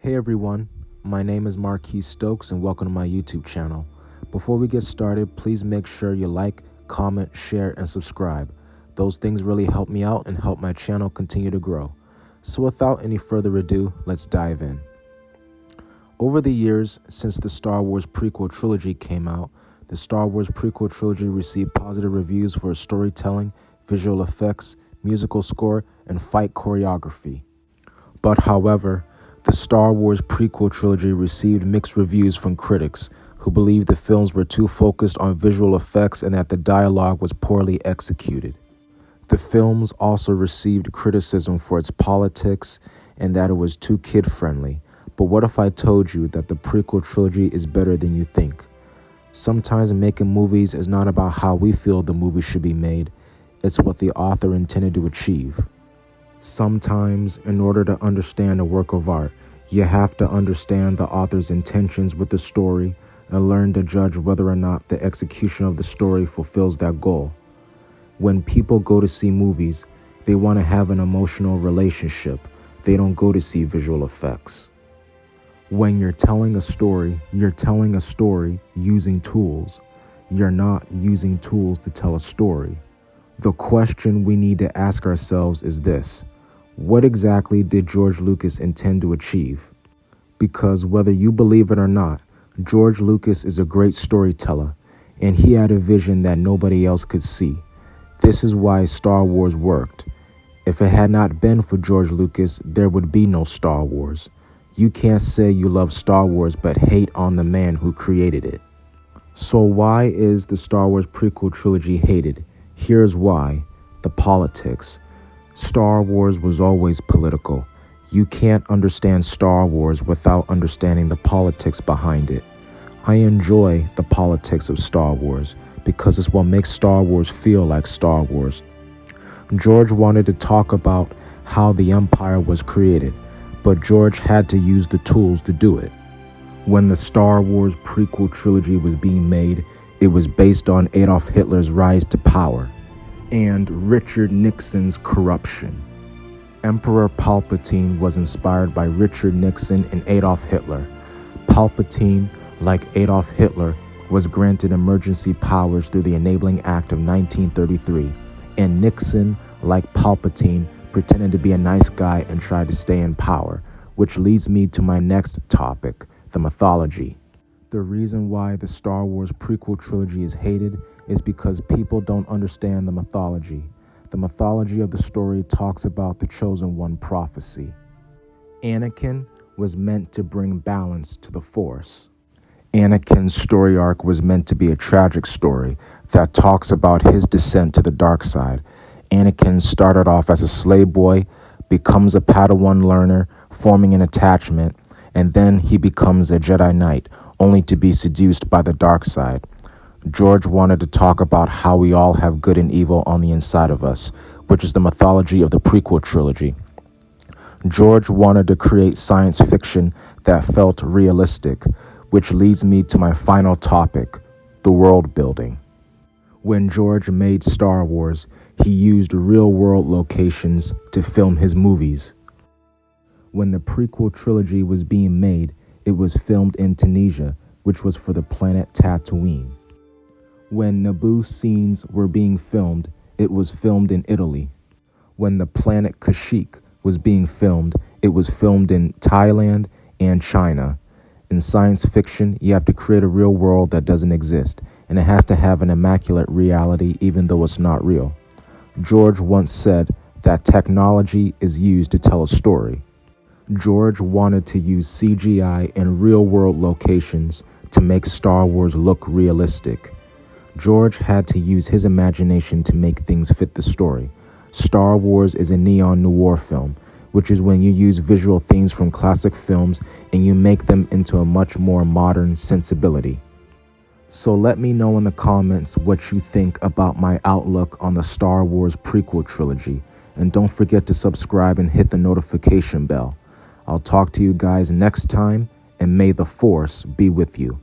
Hey everyone, my name is Marquis Stokes and welcome to my YouTube channel. Before we get started, please make sure you like, comment, share, and subscribe. Those things really help me out and help my channel continue to grow. So without any further ado, let's dive in. Over the years, since the Star Wars Prequel Trilogy came out, the Star Wars Prequel Trilogy received positive reviews for its storytelling, visual effects, musical score, and fight choreography. But however, the Star Wars Prequel Trilogy received mixed reviews from critics who believed the films were too focused on visual effects and that the dialogue was poorly executed. The films also received criticism for its politics and that it was too kid-friendly. But what if I told you that the prequel trilogy is better than you think? Sometimes making movies is not about how we feel the movie should be made, it's what the author intended to achieve. Sometimes, in order to understand a work of art, you have to understand the author's intentions with the story and learn to judge whether or not the execution of the story fulfills that goal. When people go to see movies, they want to have an emotional relationship. They don't go to see visual effects. When you're telling a story, you're telling a story using tools. You're not using tools to tell a story. The question we need to ask ourselves is this: what exactly did George Lucas intend to achieve? Because whether you believe it or not, George Lucas is a great storyteller, and he had a vision that nobody else could see. This is why Star Wars worked. If it had not been for George Lucas, there would be no Star Wars. You can't say you love Star Wars but hate on the man who created it. So why is the Star Wars Prequel Trilogy hated? Here's why: the politics. Star Wars was always political. You can't understand Star Wars without understanding the politics behind it. I enjoy the politics of Star Wars because it's what makes Star Wars feel like Star Wars. George wanted to talk about how the Empire was created, but George had to use the tools to do it. When the Star Wars Prequel Trilogy was being made, it was based on Adolf Hitler's rise to power and Richard Nixon's corruption. Emperor Palpatine was inspired by Richard Nixon and Adolf Hitler. Palpatine, like Adolf Hitler, was granted emergency powers through the Enabling Act of 1933, and Nixon, like Palpatine, pretended to be a nice guy and tried to stay in power, which leads me to my next topic, the mythology. The reason why the Star Wars Prequel Trilogy is hated is because people don't understand the mythology. The mythology of the story talks about the Chosen One prophecy. Anakin was meant to bring balance to the Force. Anakin's story arc was meant to be a tragic story that talks about his descent to the dark side. Anakin started off as a slave boy, becomes a Padawan learner, forming an attachment, and then he becomes a Jedi Knight, only to be seduced by the dark side. George wanted to talk about how we all have good and evil on the inside of us, which is the mythology of the prequel trilogy. George wanted to create science fiction that felt realistic, which leads me to my final topic, the world building. When George made Star Wars, he used real-world locations to film his movies. When the prequel trilogy was being made, it was filmed in Tunisia, which was for the planet Tatooine. When Naboo scenes were being filmed, it was filmed in Italy. When the planet Kashyyyk was being filmed, it was filmed in Thailand and China. In science fiction, you have to create a real world that doesn't exist, and it has to have an immaculate reality even though it's not real. George once said that technology is used to tell a story. George wanted to use CGI and real-world locations to make Star Wars look realistic. George had to use his imagination to make things fit the story. Star Wars is a neon noir film, which is when you use visual themes from classic films and you make them into a much more modern sensibility. So let me know in the comments what you think about my outlook on the Star Wars Prequel Trilogy, and don't forget to subscribe and hit the notification bell. I'll talk to you guys next time, and may the Force be with you.